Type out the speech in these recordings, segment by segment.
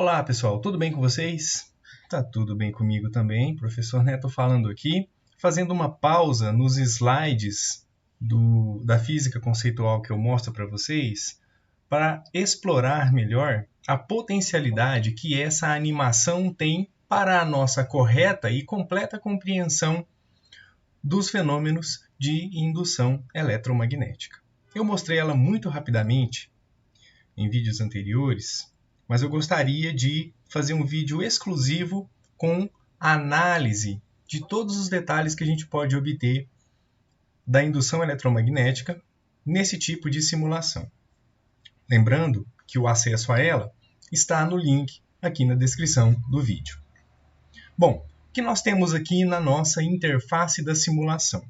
Olá pessoal, tudo bem com vocês? Tá tudo bem comigo também, professor Neto falando aqui, fazendo uma pausa nos slides da física conceitual que eu mostro para vocês, para explorar melhor a potencialidade que essa animação tem para a nossa correta e completa compreensão dos fenômenos de indução eletromagnética. Eu mostrei ela muito rapidamente em vídeos anteriores, mas eu gostaria de fazer um vídeo exclusivo com análise de todos os detalhes que a gente pode obter da indução eletromagnética nesse tipo de simulação. Lembrando que o acesso a ela está no link aqui na descrição do vídeo. Bom, o que nós temos aqui na nossa interface da simulação?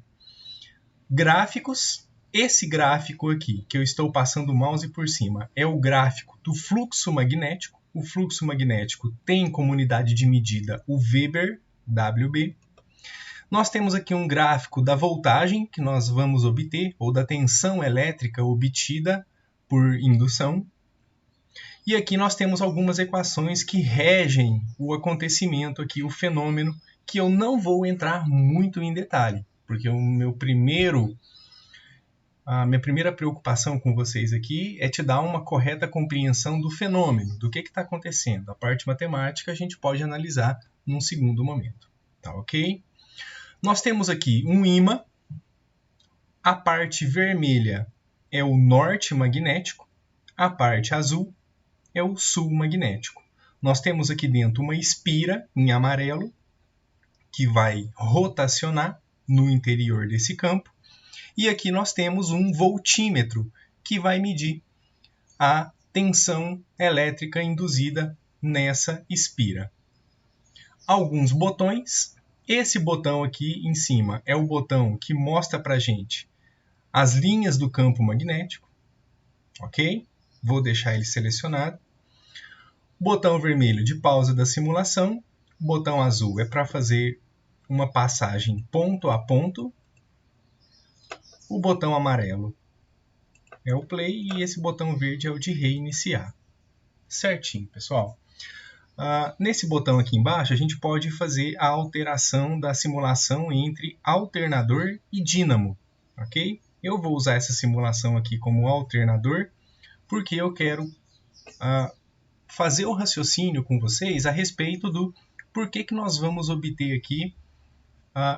Gráficos. Esse gráfico aqui, que eu estou passando o mouse por cima, é o gráfico do fluxo magnético. O fluxo magnético tem como unidade de medida o Weber, WB. Nós temos aqui um gráfico da voltagem que nós vamos obter, ou da tensão elétrica obtida por indução. E aqui nós temos algumas equações que regem o acontecimento aqui, o fenômeno, que eu não vou entrar muito em detalhe, porque a minha primeira preocupação com vocês aqui é te dar uma correta compreensão do fenômeno, do que está acontecendo. A parte matemática a gente pode analisar num segundo momento, tá ok? Nós temos aqui um ímã, a parte vermelha é o norte magnético, a parte azul é o sul magnético. Nós temos aqui dentro uma espira em amarelo, que vai rotacionar no interior desse campo. E aqui nós temos um voltímetro, que vai medir a tensão elétrica induzida nessa espira. Alguns botões. Esse botão aqui em cima é o botão que mostra para a gente as linhas do campo magnético. Ok? Vou deixar ele selecionado. Botão vermelho de pausa da simulação. Botão azul é para fazer uma passagem ponto a ponto. O botão amarelo é o play e esse botão verde é o de reiniciar. Certinho, pessoal. Nesse botão aqui embaixo, a gente pode fazer a alteração da simulação entre alternador e dínamo. Ok? Eu vou usar essa simulação aqui como alternador, porque eu quero fazer o raciocínio com vocês a respeito do porquê que nós vamos obter aqui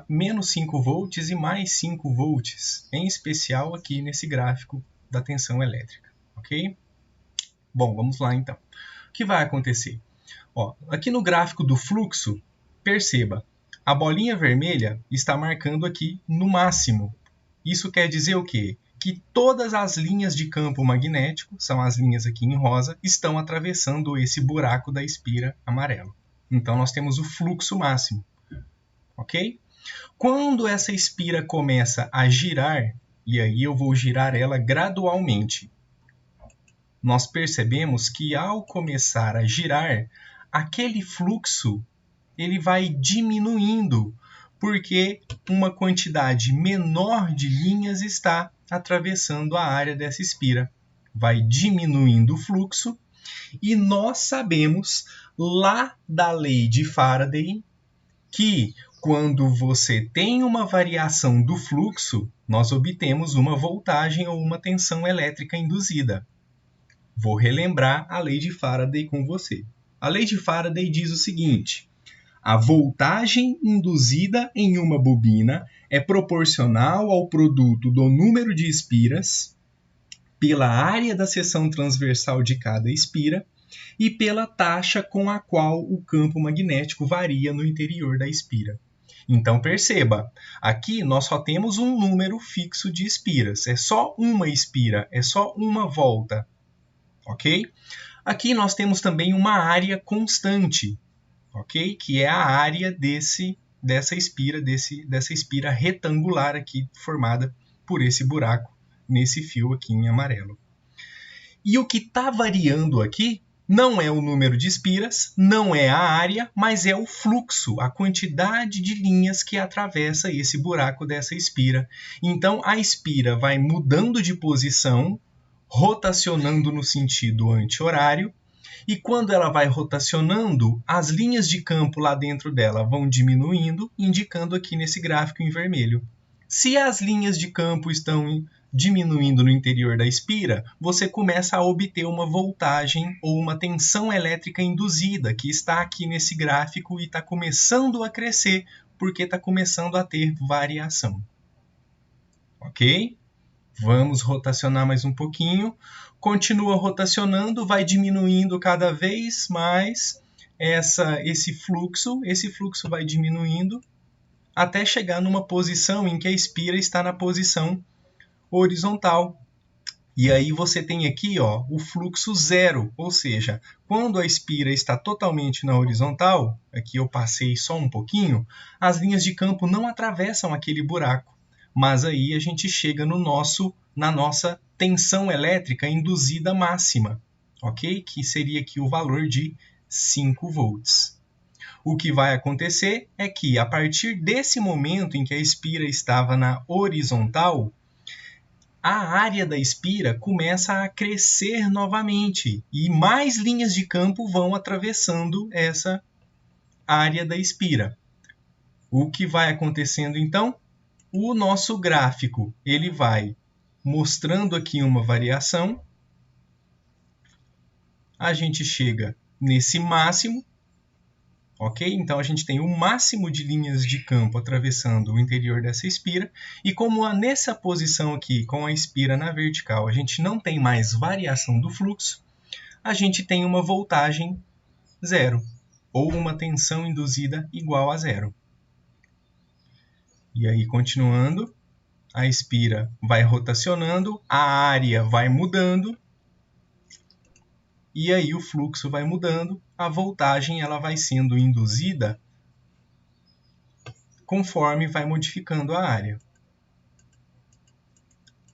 menos 5 volts e mais 5 volts, em especial aqui nesse gráfico da tensão elétrica, ok? Bom, vamos lá então. O que vai acontecer? Aqui no gráfico do fluxo, perceba, a bolinha vermelha está marcando aqui no máximo. Isso quer dizer o quê? Que todas as linhas de campo magnético, são as linhas aqui em rosa, estão atravessando esse buraco da espira amarelo. Então nós temos o fluxo máximo. Ok? Quando essa espira começa a girar, e aí eu vou girar ela gradualmente, nós percebemos que ao começar a girar, aquele fluxo ele vai diminuindo, porque uma quantidade menor de linhas está atravessando a área dessa espira. Vai diminuindo o fluxo, e nós sabemos lá da lei de Faraday que quando você tem uma variação do fluxo, nós obtemos uma voltagem ou uma tensão elétrica induzida. Vou relembrar a lei de Faraday com você. A lei de Faraday diz o seguinte: a voltagem induzida em uma bobina é proporcional ao produto do número de espiras pela área da seção transversal de cada espira e pela taxa com a qual o campo magnético varia no interior da espira. Então perceba, aqui nós só temos um número fixo de espiras, é só uma espira, é só uma volta, ok? Aqui nós temos também uma área constante, ok? Que é a área dessa espira retangular aqui formada por esse buraco nesse fio aqui em amarelo. E o que está variando aqui não é o número de espiras, não é a área, mas é o fluxo, a quantidade de linhas que atravessa esse buraco dessa espira. Então, a espira vai mudando de posição, rotacionando no sentido anti-horário, E quando ela vai rotacionando, as linhas de campo lá dentro dela vão diminuindo, indicando aqui nesse gráfico em vermelho. Se as linhas de campo estão diminuindo no interior da espira, você começa a obter uma voltagem ou uma tensão elétrica induzida, que está aqui nesse gráfico e está começando a crescer, porque está começando a ter variação. Ok? Vamos rotacionar mais um pouquinho. Continua rotacionando, vai diminuindo cada vez mais esse fluxo vai diminuindo até chegar numa posição em que a espira está na posição horizontal. E aí você tem aqui o fluxo zero, ou seja, quando a espira está totalmente na horizontal, aqui eu passei só um pouquinho, as linhas de campo não atravessam aquele buraco, mas aí a gente chega na nossa tensão elétrica induzida máxima, ok? Que seria aqui o valor de 5 volts. O que vai acontecer é que, a partir desse momento em que a espira estava na horizontal, a área da espira começa a crescer novamente e mais linhas de campo vão atravessando essa área da espira. O que vai acontecendo então? O nosso gráfico ele vai mostrando aqui uma variação. A gente chega nesse máximo. Ok? Então a gente tem o máximo de linhas de campo atravessando o interior dessa espira, e como nessa posição aqui, com a espira na vertical, a gente não tem mais variação do fluxo, a gente tem uma voltagem zero, ou uma tensão induzida igual a zero. E aí, continuando, a espira vai rotacionando, a área vai mudando, e aí o fluxo vai mudando, a voltagem ela vai sendo induzida conforme vai modificando a área.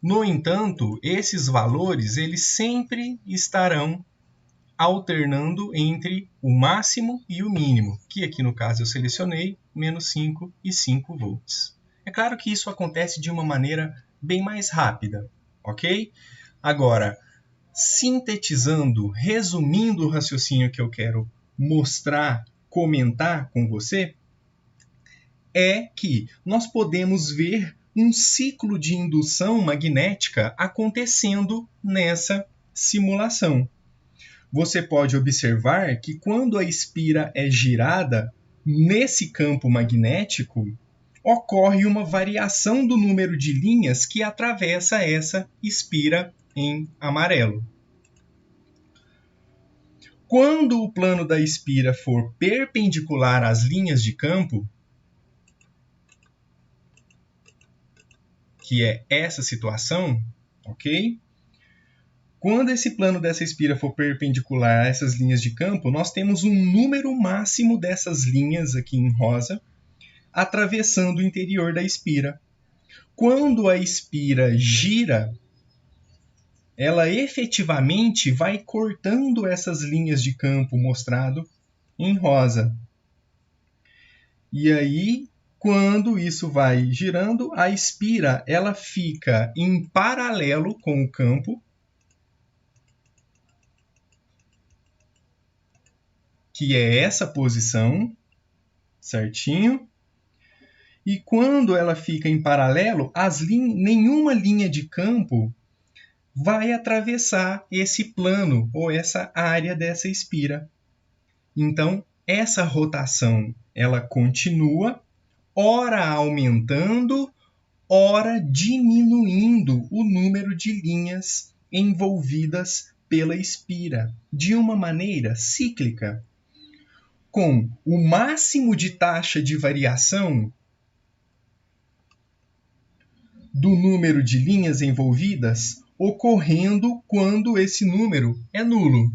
No entanto, esses valores eles sempre estarão alternando entre o máximo e o mínimo, que aqui no caso eu selecionei, menos 5 e 5 volts. É claro que isso acontece de uma maneira bem mais rápida, ok? Agora, sintetizando, resumindo o raciocínio que eu quero mostrar, comentar com você, é que nós podemos ver um ciclo de indução magnética acontecendo nessa simulação. Você pode observar que quando a espira é girada nesse campo magnético, ocorre uma variação do número de linhas que atravessa essa espira em amarelo. Quando o plano da espira for perpendicular às linhas de campo, que é essa situação, ok? Quando esse plano dessa espira for perpendicular a essas linhas de campo, nós temos um número máximo dessas linhas aqui em rosa, atravessando o interior da espira. Quando a espira gira, ela efetivamente vai cortando essas linhas de campo mostrado em rosa. E aí, quando isso vai girando, a espira ela fica em paralelo com o campo, que é essa posição, certinho? E quando ela fica em paralelo, nenhuma linha de campo vai atravessar esse plano ou essa área dessa espira. Então, essa rotação ela continua, ora aumentando, ora diminuindo o número de linhas envolvidas pela espira, de uma maneira cíclica, com o máximo de taxa de variação do número de linhas envolvidas ocorrendo quando esse número é nulo.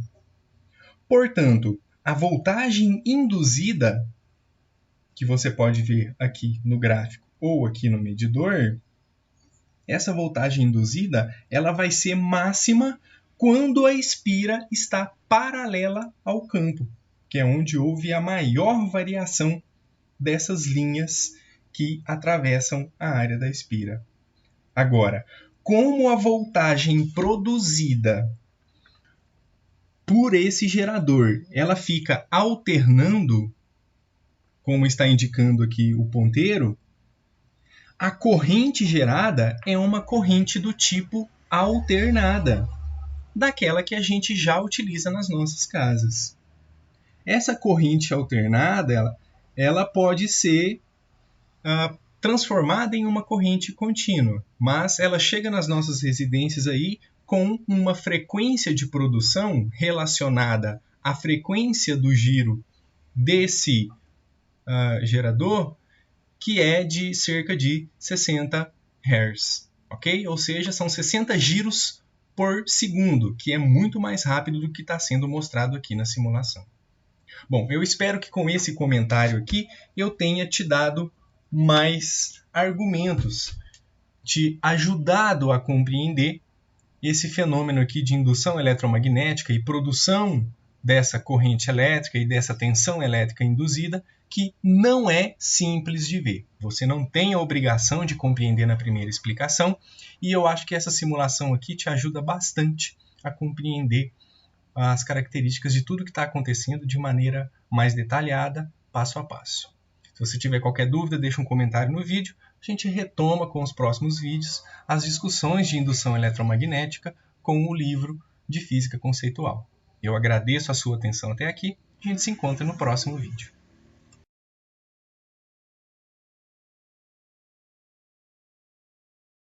Portanto, a voltagem induzida, que você pode ver aqui no gráfico ou aqui no medidor, essa voltagem induzida ela vai ser máxima quando a espira está paralela ao campo, que é onde houve a maior variação dessas linhas que atravessam a área da espira. Agora, como a voltagem produzida por esse gerador. Ela fica alternando, como está indicando aqui o ponteiro. A corrente gerada é uma corrente do tipo alternada, daquela que a gente já utiliza nas nossas casas. Essa corrente alternada, ela pode ser transformada em uma corrente contínua, mas ela chega nas nossas residências aí com uma frequência de produção relacionada à frequência do giro desse gerador, que é de cerca de 60 Hz, ok? Ou seja, são 60 giros por segundo, que é muito mais rápido do que está sendo mostrado aqui na simulação. Bom, eu espero que com esse comentário aqui eu tenha te dado mais argumentos, te ajudado a compreender esse fenômeno aqui de indução eletromagnética e produção dessa corrente elétrica e dessa tensão elétrica induzida, que não é simples de ver. Você não tem a obrigação de compreender na primeira explicação, e eu acho que essa simulação aqui te ajuda bastante a compreender as características de tudo que está acontecendo de maneira mais detalhada, passo a passo. Se você tiver qualquer dúvida, deixa um comentário no vídeo. A gente retoma com os próximos vídeos as discussões de indução eletromagnética com o livro de Física Conceitual. Eu agradeço a sua atenção até aqui. A gente se encontra no próximo vídeo.